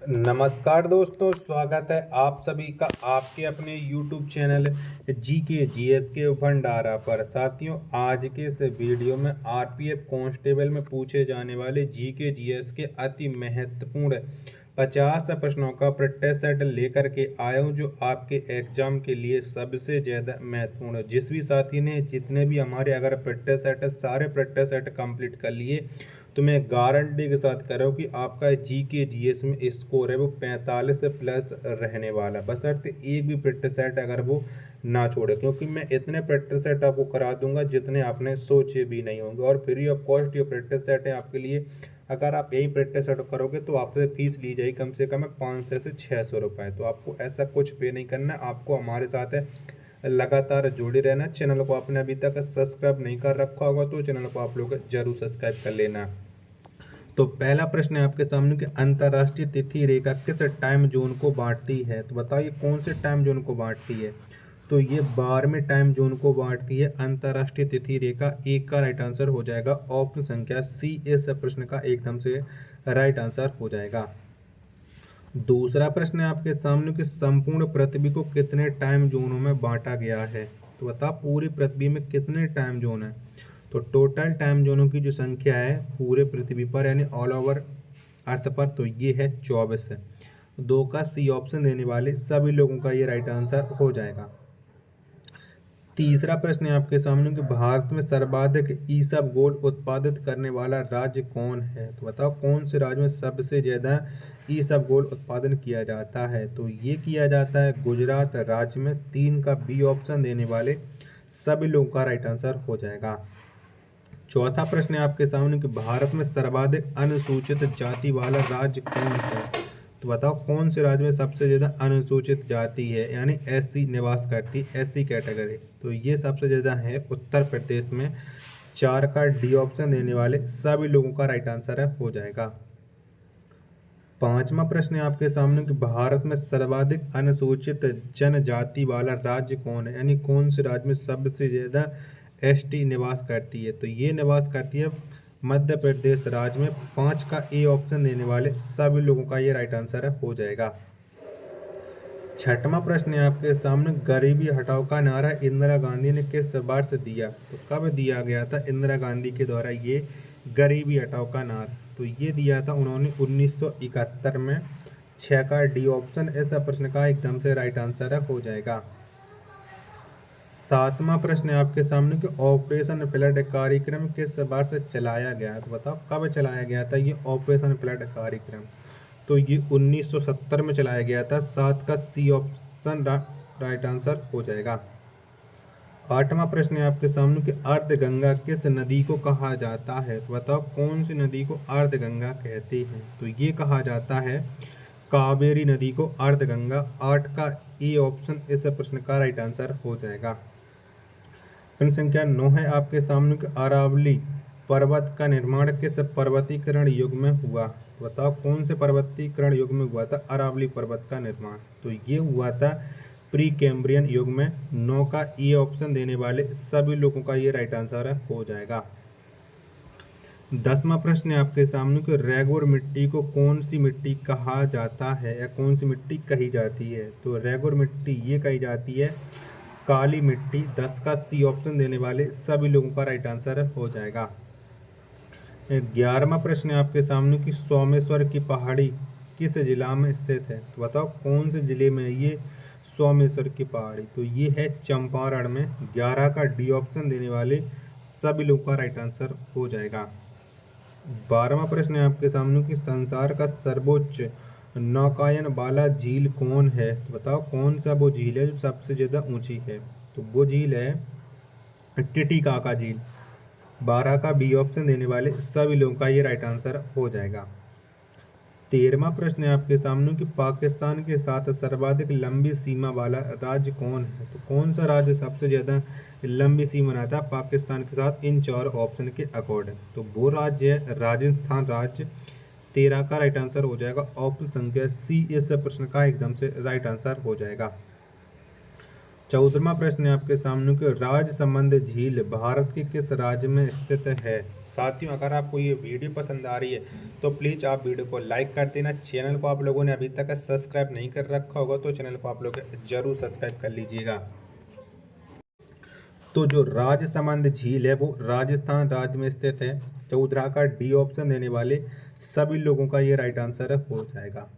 नमस्कार दोस्तों, स्वागत है आप सभी का आपके अपने YouTube चैनल जीके जीएस के भंडारा पर। साथियों, आज के इस वीडियो में आरपीएफ कांस्टेबल में पूछे जाने वाले जीके जीएस के अति महत्वपूर्ण 50 प्रश्नों का प्रैक्टिस सेट लेकर के आया हूँ, जो आपके एग्जाम के लिए सबसे ज़्यादा महत्वपूर्ण है। जिस भी साथी ने जितने भी हमारे अगर प्रैक्टिस सेट है, सारे प्रैक्टिस सेट कंप्लीट कर लिए, तो मैं गारंटी के साथ कह रहा हूँ कि आपका जीके जीएस में स्कोर है वो 45 प्लस रहने वाला, बशर्ते एक भी प्रैक्टिस सेट अगर वो ना छोड़े, क्योंकि मैं इतने प्रैक्टिस सेट आपको करा दूंगा जितने आपने सोचे भी नहीं होंगे। और फ्री ऑफ कॉस्ट ये प्रैक्टिस सेट है आपके लिए। अगर आप यही प्रैक्टिस सेट करोगे तो आपसे फीस ली जाएगी कम से कम 500 से 600 रुपये। तो आपको ऐसा कुछ पे नहीं करना, आपको हमारे साथ है लगातार जुड़े रहना। चैनल को आपने अभी तक सब्सक्राइब नहीं कर रखा होगा तो चैनल को आप लोग जरूर सब्सक्राइब कर लेना। तो पहला प्रश्न है आपके सामने कि अंतर्राष्ट्रीय तिथि रेखा किस टाइम जोन को बांटती है। तो बताइए कौन से टाइम जोन को बांटती है। तो ये 12वें टाइम जोन को बांटती है अंतर्राष्ट्रीय तिथि रेखा। एक का राइट आंसर हो जाएगा ऑप्शन संख्या सी, इस प्रश्न का एकदम से राइट आंसर हो जाएगा। दूसरा प्रश्न है आपके सामने कि संपूर्ण पृथ्वी को कितने टाइम जोनों में बांटा गया है। तो बताओ पूरी पृथ्वी में कितने टाइम जोन है। तो टोटल टाइम जोनों की जो संख्या है पूरे पृथ्वी पर यानी ऑल ओवर अर्थ पर, तो ये है 24 है। 2 का सी ऑप्शन देने वाले सभी लोगों का ये राइट आंसर हो जाएगा। तीसरा प्रश्न है आपके सामने कि भारत में सर्वाधिक ईसबगोल उत्पादित करने वाला राज्य कौन है। तो बताओ कौन से राज्य में सबसे ज़्यादा ईसबगोल उत्पादन किया जाता है। तो ये किया जाता है गुजरात राज्य में। 3 का बी ऑप्शन देने वाले सभी लोगों का राइट आंसर हो जाएगा। चौथा प्रश्न है आपके सामने कि भारत में सर्वाधिक अनुसूचित जाति वाला राज्य कौन है। तो बताओ कौन से राज्य में सबसे ज़्यादा अनुसूचित जाति है यानी एससी निवास करती है, एससी कैटेगरी। तो ये सबसे ज़्यादा है उत्तर प्रदेश में। 4 का डी ऑप्शन देने वाले सभी लोगों का राइट आंसर है हो जाएगा। पांचवा प्रश्न है आपके सामने कि भारत में सर्वाधिक अनुसूचित जनजाति वाला राज्य कौन है, यानी कौन से राज्य में सबसे ज़्यादा एसटी निवास करती है। तो ये निवास करती है मध्य प्रदेश राज्य में। 5 का ए ऑप्शन देने वाले सभी लोगों का ये राइट आंसर है हो जाएगा। छठवां प्रश्न है आपके सामने गरीबी हटाओ का नारा इंदिरा गांधी ने किस वर्ष दिया। तो कब दिया गया था इंदिरा गांधी के द्वारा ये गरीबी हटाओ का नारा। तो ये दिया था उन्होंने 1971 में। 6 का डी ऑप्शन इस प्रश्न का एकदम से राइट आंसर है हो जाएगा। सातवां प्रश्न है आपके सामने कि ऑपरेशन फ्लड कार्यक्रम किस वर्ष चलाया गया। तो बताओ कब चलाया गया था ये ऑपरेशन फ्लड कार्यक्रम। तो ये 1970 में चलाया गया था। 7 का सी ऑप्शन राइट आंसर हो जाएगा। आठवां प्रश्न है आपके सामने कि अर्धगंगा किस नदी को कहा जाता है। तो बताओ कौन सी नदी को अर्धगंगा कहते हैं। तो ये कहा जाता है कावेरी नदी को अर्धगंगा। 8 का ए ऑप्शन इस प्रश्न का राइट आंसर हो जाएगा। प्रश्न संख्या 9 है आपके सामने कि अरावली पर्वत का निर्माण किस पर्वतीकरण युग में हुआ। तो बताओ कौन से पर्वतीकरण युग में हुआ था अरावली पर्वत का निर्माण। तो ये हुआ था प्री कैम्ब्रियन युग में। 9 का ए ऑप्शन देने वाले सभी लोगों का ये राइट आंसर है हो जाएगा। 10वां प्रश्न है आपके सामने कि रेगुर मिट्टी को कौन सी मिट्टी कहा जाता है या कौन सी मिट्टी कही जाती है। तो रेगुर मिट्टी ये कही जाती है काली मिट्टी। 10 का सी ऑप्शन देने वाले सभी लोगों का राइट आंसर हो जाएगा। 11वां प्रश्न है आपके सामने कि सोमेश्वर की पहाड़ी किस जिला में स्थित है। तो बताओ कौन से जिले में ये सोमेश्वर की पहाड़ी। तो ये है चंपारण में। 11 का डी ऑप्शन देने वाले सभी लोगों का राइट आंसर हो जाएगा। 12वां प्रश्न है आपके सामने कि संसार का सर्वोच्च नौकायन वाला झील कौन है। तो बताओ कौन सा वो झील है जो सबसे ज़्यादा ऊंची है। तो वो झील है टिटिकाका झील। 12 का बी ऑप्शन देने वाले सभी लोगों का ये राइट आंसर हो जाएगा। 13वां प्रश्न है आपके सामने कि पाकिस्तान के साथ सर्वाधिक लंबी सीमा वाला राज्य कौन है। तो कौन सा राज्य सबसे ज़्यादा लंबी सीमा बनाता है पाकिस्तान के साथ इन 4 ऑप्शन के अकॉर्डिंग। तो वो राज्य है राजस्थान राज्य। 13 का राइट आंसर हो जाएगा ऑप्शन संख्या सी, इस प्रश्न का एकदम से राइट आंसर हो जाएगा। 14वां प्रश्न है आपके सामने कि राजसमंद झील भारत के किस राज्य में स्थित है। साथियों अगर आपको ये वीडियो पसंद आ रही है तो प्लीज़ आप वीडियो को लाइक कर देना। चैनल को आप लोगों ने अभी तक सब्सक्राइब नहीं कर रखा होगा तो चैनल को आप लोग जरूर सब्सक्राइब कर लीजिएगा। तो जो राजसमंद झील है वो राजस्थान राज्य में स्थित है। चौधरा का डी ऑप्शन देने वाले सभी लोगों का ये राइट आंसर हो जाएगा।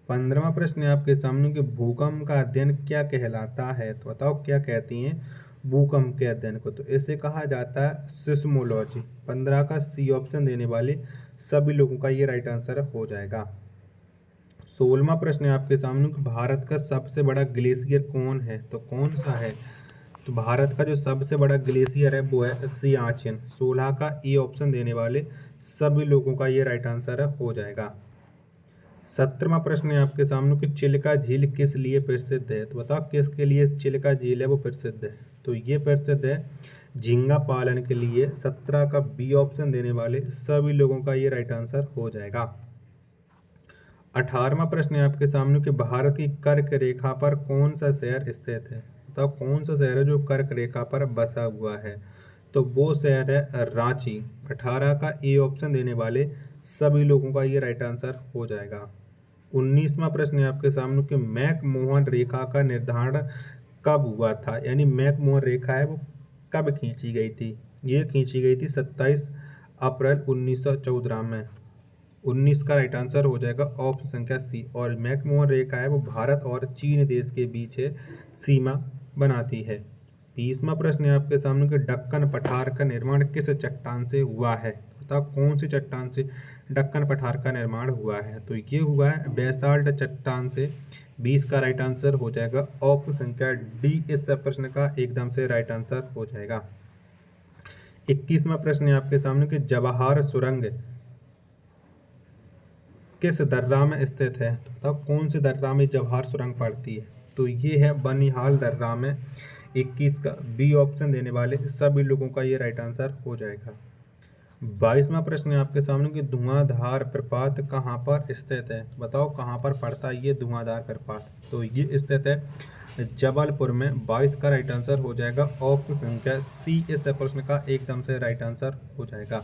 15वां प्रश्न है आपके सामने कि भूकंप का अध्ययन क्या कहलाता है, तो बताओ क्या कहती हैं भूकंप के अध्ययन को, तो इसे कहा जाता है सिस्मोलॉजी। 15 का सी ऑप्शन देने वाले सभी लोगों का ये राइट आंसर हो जाएगा। 16वां प्रश्न है आपके सामने कि भारत का सबसे बड़ा ग्लेशियर कौन है, तो कौन सा है, तो भारत का जो सबसे बड़ा ग्लेशियर है वो है सियाचिन। 16 का ई ऑप्शन देने वाले सभी लोगों का ये राइट आंसर हो जाएगा। 17वां प्रश्न है आपके सामने कि चिल्का झील किस लिए प्रसिद्ध है, तो बताओ किसके लिए चिल्का झील है वो प्रसिद्ध है, तो ये प्रसिद्ध है झींगा पालन के लिए। 17 का बी ऑप्शन देने वाले सभी लोगों का ये राइट आंसर हो जाएगा। 18वां प्रश्न है आपके सामने कि भारत की कर्क रेखा पर कौन सा शहर स्थित है, बताओ कौन सा शहर है जो कर्क रेखा पर बसा हुआ है, तो वो शहर है रांची। 18 का ए ऑप्शन देने वाले सभी लोगों का ये राइट आंसर हो जाएगा। 19वां प्रश्न है आपके सामने कि मैकमोहन रेखा का निर्धारण कब हुआ था, यानी मैकमोहन रेखा है वो कब खींची गई थी, ये खींची गई थी 27 अप्रैल 1914 में। 19 का राइट आंसर हो जाएगा ऑप्शन संख्या सी। और मैकमोहन रेखा है वो भारत और चीन देश के बीच सीमा बनाती है। 20वां प्रश्न है आपके सामने कि दक्कन पठार का निर्माण किस चट्टान से हुआ है, बताओ कौन सी चट्टान से दक्कन पठार का निर्माण हुआ है, तो ये हुआ है बेसाल्ट चट्टान से। 20 का राइट आंसर हो जाएगा ऑप्शन संख्या डी, इस प्रश्न का एकदम से राइट आंसर हो जाएगा। 21वां प्रश्न है आपके सामने कि जवाहर सुरंग किस दर्रा में स्थित है, तो बताओ कौन सी दर्रा में जवाहर सुरंग पड़ती है, तो ये है बनिहाल दर्रा में। 21 का बी ऑप्शन देने वाले सभी लोगों का ये राइट आंसर हो जाएगा। 22वां प्रश्न है आपके सामने कि धुआंधार प्रपात कहाँ पर स्थित है, बताओ कहाँ पर पड़ता है ये धुआंधार प्रपात, तो ये स्थित है जबलपुर में। 22 का राइट आंसर हो जाएगा ऑप्शन संख्या सी, इस प्रश्न का एकदम से राइट आंसर हो जाएगा।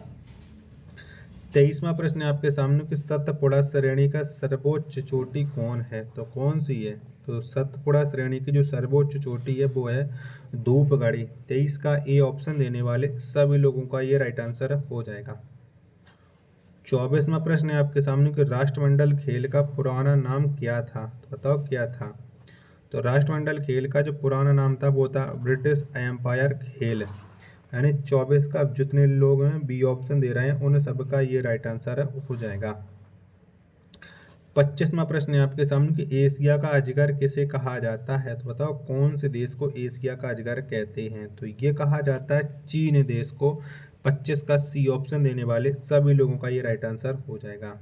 23वां प्रश्न है आपके सामने कि सतपुड़ा श्रेणी का सर्वोच्च चोटी कौन है, तो कौन सी है, तो सतपुड़ा श्रेणी की जो सर्वोच्च चोटी है वो है धूपगढ़ी। 23 का ए ऑप्शन देने वाले सभी लोगों का ये राइट आंसर हो जाएगा। 24वां प्रश्न है आपके सामने कि राष्ट्रमंडल खेल का पुराना नाम क्या था, तो बताओ क्या था, तो राष्ट्रमंडल खेल का जो पुराना नाम था वो था ब्रिटिश एम्पायर खेल। यानी 24 का जितने लोग हैं बी ऑप्शन दे रहे हैं उन सबका ये राइट आंसर हो जाएगा। 25वां प्रश्न है आपके सामने कि एशिया का अजगर किसे कहा जाता है, तो बताओ कौन से देश को एशिया का अजगर कहते हैं, तो ये कहा जाता है चीन देश को। 25 का सी ऑप्शन देने वाले सभी लोगों का ये राइट आंसर हो जाएगा।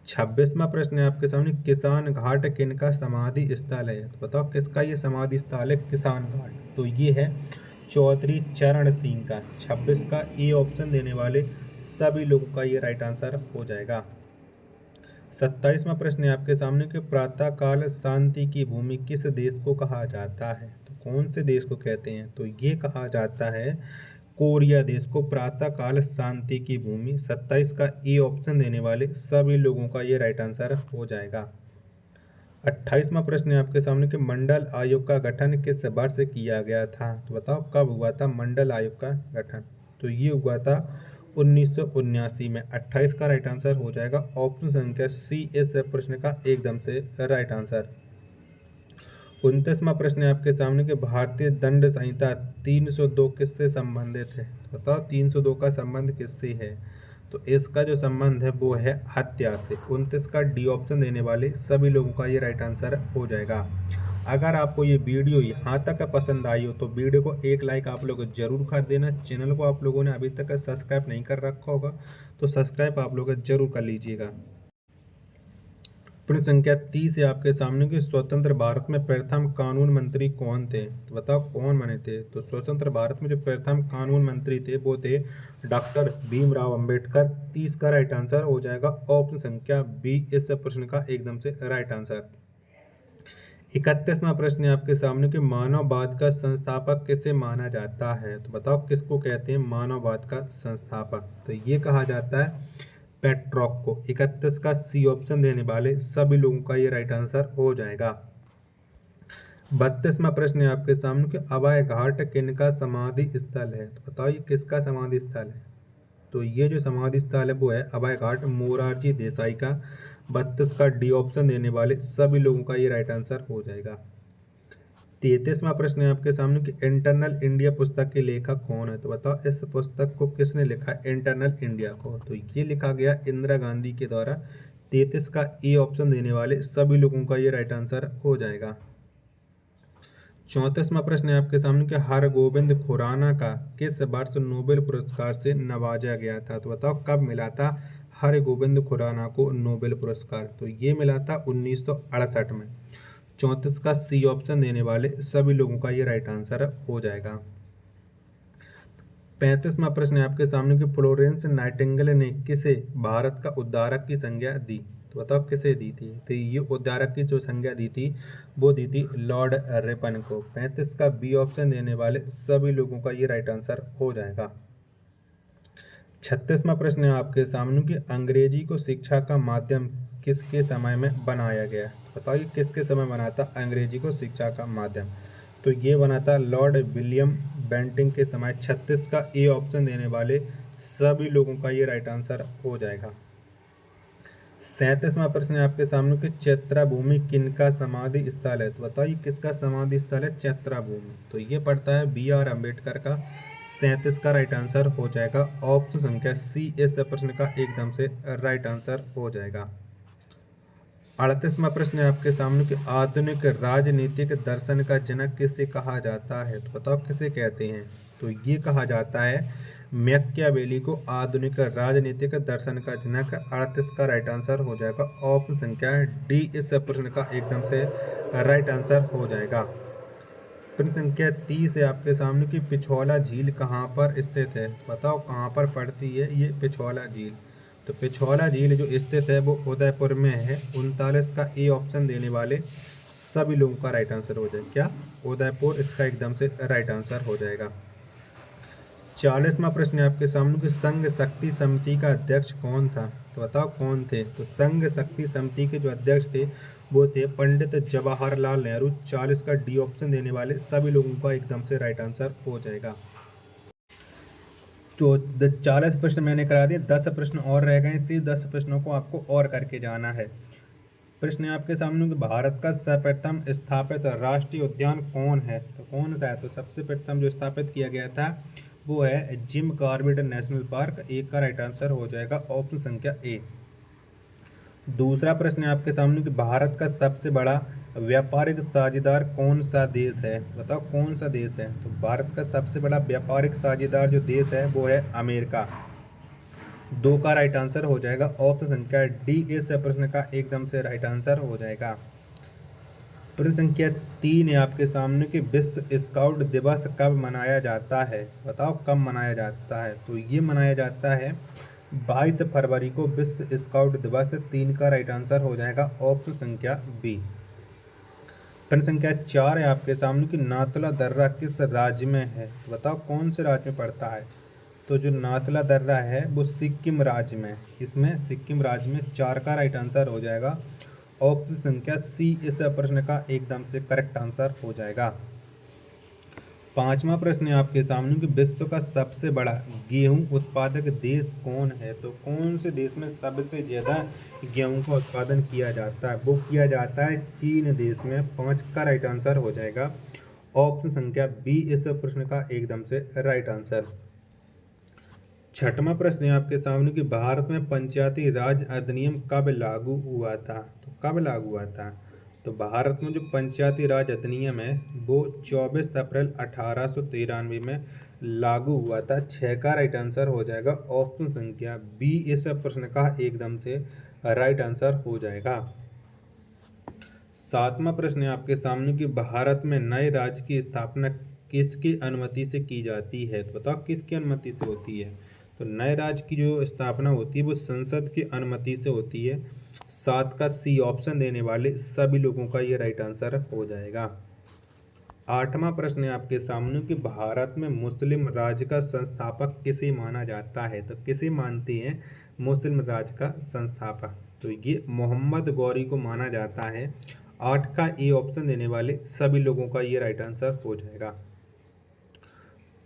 26वां प्रश्न है आपके सामने किसान घाट किनका समाधि स्थल है, तो बताओ किसका ये समाधि स्थल है किसान घाट, तो ये है चौधरी चरण सिंह का। 26 का ए ऑप्शन देने वाले सभी लोगों का ये राइट आंसर हो जाएगा। 27वां प्रश्न है आपके सामने कि प्रातः काल शांति की भूमि किस देश को कहा जाता है, तो कौन से देश को कहते हैं, तो ये कहा जाता है कोरिया देश को प्रातः काल शांति की भूमि। 27 का ए ऑप्शन देने वाले सभी लोगों का ये राइट आंसर हो जाएगा। 28वां प्रश्न है आपके सामने कि मंडल आयोग का गठन किस वर्ष किया गया था, तो बताओ कब हुआ था मंडल आयोग का गठन, तो ये हुआ था 1979 में। 28 का राइट आंसर हो जाएगा ऑप्शन संख्या सी, इस प्रश्न का एकदम से राइट आंसर। 29वां प्रश्न है आपके सामने कि भारतीय दंड संहिता 302 किससे संबंधित है, तो बताओ 302 का संबंध किससे है, तो इसका जो संबंध है वो है हत्या से। 29 का डी ऑप्शन देने वाले सभी लोगों का ये राइट आंसर हो जाएगा। अगर आपको ये वीडियो यहाँ तक पसंद आई हो तो वीडियो को एक लाइक आप लोग जरूर कर देना। चैनल को आप लोगों ने अभी तक सब्सक्राइब नहीं कर रखा होगा तो सब्सक्राइब आप लोग जरूर कर लीजिएगा। प्रश्न संख्या 30 है आपके सामने कि स्वतंत्र भारत में प्रथम कानून मंत्री कौन थे, तो बताओ कौन बने थे, तो स्वतंत्र भारत में जो प्रथम कानून मंत्री थे वो थे डॉक्टर भीमराव अंबेडकर। 30 का राइट आंसर हो जाएगा ऑप्शन संख्या बी, इस प्रश्न का एकदम से राइट आंसर। 31वां प्रश्न है आपके सामने कि मानववाद का संस्थापक किसे माना जाता है। तो बताओ किसको कहते हैं मानववाद का संस्थापक। तो ये कहा जाता है पेट्रोक को। 31 का सी ऑप्शन देने वाले सभी लोगों का ये राइट आंसर हो जाएगा। 32वां प्रश्न है आपके सामने कि अभय घाट किनका समाधि स्थल है। तो बताओ ये किसका समाधि स्थल है। तो ये जो समाधि स्थल है वो है अभय घाट मोरारजी देसाई का। 32 का डी ऑप्शन देने वाले सभी लोगों का ये राइट आंसर हो जाएगा। 33वां प्रश्न है आपके सामने कि इंटरनल इंडिया पुस्तक के लेखक कौन है। तो बताओ इस पुस्तक को किसने लिखा है इंटरनल इंडिया को। तो ये लिखा गया इंदिरा गांधी के द्वारा। 33 का ए ऑप्शन देने वाले सभी लोगों का ये राइट आंसर हो जाएगा। 34वां प्रश्न है आपके सामने कि हरगोविंद खुराना का किस वर्ष नोबेल पुरस्कार से नवाजा गया था। तो बताओ कब मिला था हरगोविंद खुराना को नोबेल पुरस्कार। तो ये मिला था 1968 में। 34 का सी ऑप्शन देने वाले सभी लोगों का ये राइट आंसर हो जाएगा। 35वां प्रश्न है आपके सामने कि फ्लोरेंस नाइटिंगेल ने किसे भारत का उद्धारक की संज्ञा दी। तो बताओ किसे दी थी। तो ये उद्धारक की जो संज्ञा दी थी वो दी थी लॉर्ड रिपन को। 35 का बी ऑप्शन देने वाले सभी लोगों का ये राइट आंसर हो जाएगा। 36वां प्रश्न है आपके सामने कि अंग्रेजी को शिक्षा का माध्यम किसके समय में बनाया गया। तो बताइए किसके समय बना था अंग्रेजी को शिक्षा का माध्यम। तो ये बना था लॉर्ड विलियम बेंटिंग के समय। 36 का ए ऑप्शन देने वाले सभी लोगों का ये राइट आंसर हो जाएगा। 37वां प्रश्न है आपके सामने कि चैत्रा भूमि किनका समाधि स्थल है। तो बताइए किसका समाधि स्थल है चैत्रा भूमि। तो ये पड़ता है बी आर अम्बेडकर का। 37 का राइट आंसर हो जाएगा। ऑप्शन संख्या सी इस प्रश्न का एकदम से राइट आंसर हो जाएगा। 38वां प्रश्न है आपके सामने कि आधुनिक राजनीतिक दर्शन का जनक किसे कहा जाता है। तो बताओ किसे कहते हैं। तो ये कहा जाता है मैकियावेली को आधुनिक राजनीतिक दर्शन का जनक। 38 का राइट आंसर हो जाएगा। ऑप्शन संख्या डी इस प्रश्न का एकदम से राइट आंसर हो जाएगा। प्रश्न संख्या 30 है आपके सामने कि पिछोला झील कहाँ पर स्थित है। बताओ कहाँ पर पड़ती है ये पिछोला झील। तो पिछोला झील जो स्थित है वो उदयपुर में है। 39 का ए ऑप्शन देने वाले सभी लोगों का राइट आंसर हो जाएगा। क्या उदयपुर इसका एकदम से राइट आंसर हो जाएगा। 40वां प्रश्न है आपके सामने कि संघ शक्ति समिति का अध्यक्ष कौन था। तो बताओ कौन थे। तो संघ शक्ति समिति के जो अध्यक्ष थे वो थे पंडित जवाहरलाल नेहरू। 40 का डी ऑप्शन देने वाले सभी लोगों का एकदम से राइट आंसर हो जाएगा। तो 40 प्रश्न मैंने करा दिए। 10 प्रश्न और रह गए। इसी 10 प्रश्नों को आपको और करके जाना है। प्रश्न है आपके सामने कि भारत का सर्वप्रथम स्थापित राष्ट्रीय उद्यान कौन है। तो कौन सा है। तो सबसे प्रथम जो स्थापित किया गया था वो है जिम कॉर्बेट नेशनल पार्क। एक का राइट आंसर हो जाएगा ऑप्शन संख्या ए। दूसरा प्रश्न है आपके सामने कि भारत का सबसे बड़ा व्यापारिक साझेदार कौन सा देश है। बताओ कौन सा देश है। तो भारत का सबसे बड़ा व्यापारिक साझेदार जो देश है वो है अमेरिका। 2 का राइट आंसर हो जाएगा। ऑप्शन संख्या डी इस प्रश्न का एकदम से राइट आंसर हो जाएगा। प्रश्न संख्या 3 है आपके सामने कि विश्व स्काउट दिवस कब मनाया जाता है। बताओ कब मनाया जाता है। तो ये मनाया जाता है 22 फरवरी को विश्व स्काउट दिवस। 3 का राइट आंसर हो जाएगा ऑप्शन संख्या बी। प्रश्न संख्या 4 है आपके सामने कि नाथुला दर्रा किस राज्य में है। तो बताओ कौन से राज्य में पड़ता है। तो जो नाथुला दर्रा है वो सिक्किम राज्य में। इसमें सिक्किम राज्य में। 4 का राइट आंसर हो जाएगा। ऑप्शन संख्या सी इस प्रश्न का एकदम से करेक्ट आंसर हो जाएगा। 5वां प्रश्न है आपके सामने कि विश्व का सबसे बड़ा गेहूं उत्पादक देश कौन है। तो कौन से देश में सबसे ज़्यादा गेहूं का उत्पादन किया जाता है। वो किया जाता है चीन देश में। 5 का राइट आंसर हो जाएगा। ऑप्शन संख्या बी इस प्रश्न का एकदम से राइट आंसर। 6वां प्रश्न है आपके सामने कि भारत में पंचायती राज अधिनियम कब लागू हुआ था। तो कब लागू हुआ था। तो भारत में जो पंचायती राज अधिनियम है वो 24 अप्रैल 1893 में लागू हुआ था। 6 का राइट आंसर हो जाएगा। ऑप्शन संख्या बी इस प्रश्न का एकदम से राइट आंसर हो जाएगा। 7वां प्रश्न है आपके सामने कि भारत में नए राज्य की स्थापना किसकी अनुमति से की जाती है। तो बताओ किसकी अनुमति से होती है। तो नए राज्य की जो स्थापना होती है वो संसद की अनुमति से होती है। 7 का सी ऑप्शन देने वाले सभी लोगों का ये राइट आंसर हो जाएगा। 8वां प्रश्न है आपके सामने कि भारत में मुस्लिम राज्य का संस्थापक किसे माना जाता है। तो किसे मानते हैं मुस्लिम राज्य का संस्थापक, तो ये मोहम्मद गौरी को माना जाता है। 8 का ए ऑप्शन देने वाले सभी लोगों का ये राइट आंसर हो जाएगा।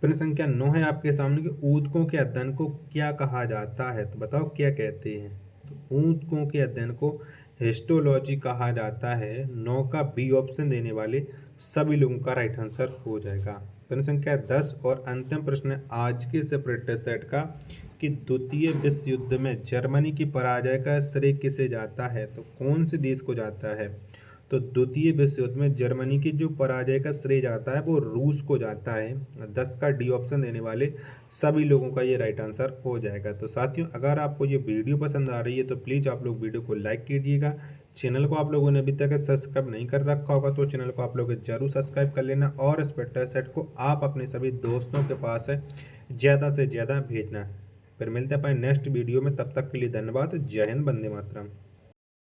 प्रश्न संख्या 9 है आपके सामने कि ऊतकों के अध्ययन को क्या कहा जाता है। तो बताओ क्या कहते हैं। तो ऊतकों के अध्ययन को हिस्टोलॉजी कहा जाता है। 9 का बी ऑप्शन देने वाले सभी लोगों का राइट आंसर हो जाएगा। प्रश्न संख्या 10 और अंतिम प्रश्न है आज के सेपरेट सेट का कि द्वितीय विश्व युद्ध में जर्मनी की पराजय का श्रेय किसे जाता है। तो कौन से देश को जाता है। तो द्वितीय विश्व युद्ध में जर्मनी की जो पराजय का श्रेय जाता है वो रूस को जाता है। 10 का डी ऑप्शन देने वाले सभी लोगों का ये राइट आंसर हो जाएगा। तो साथियों अगर आपको ये वीडियो पसंद आ रही है तो प्लीज़ आप लोग वीडियो को लाइक कीजिएगा। चैनल को आप लोगों ने अभी तक सब्सक्राइब नहीं कर रखा होगा तो चैनल को आप लोग जरूर सब्सक्राइब कर लेना और स्पेक्टर सेट को आप अपने सभी दोस्तों के पास ज़्यादा से ज़्यादा भेजना। फिर मिलते हैं अपने नेक्स्ट वीडियो में, तब तक के लिए धन्यवाद। जय हिंद, वंदे मातरम।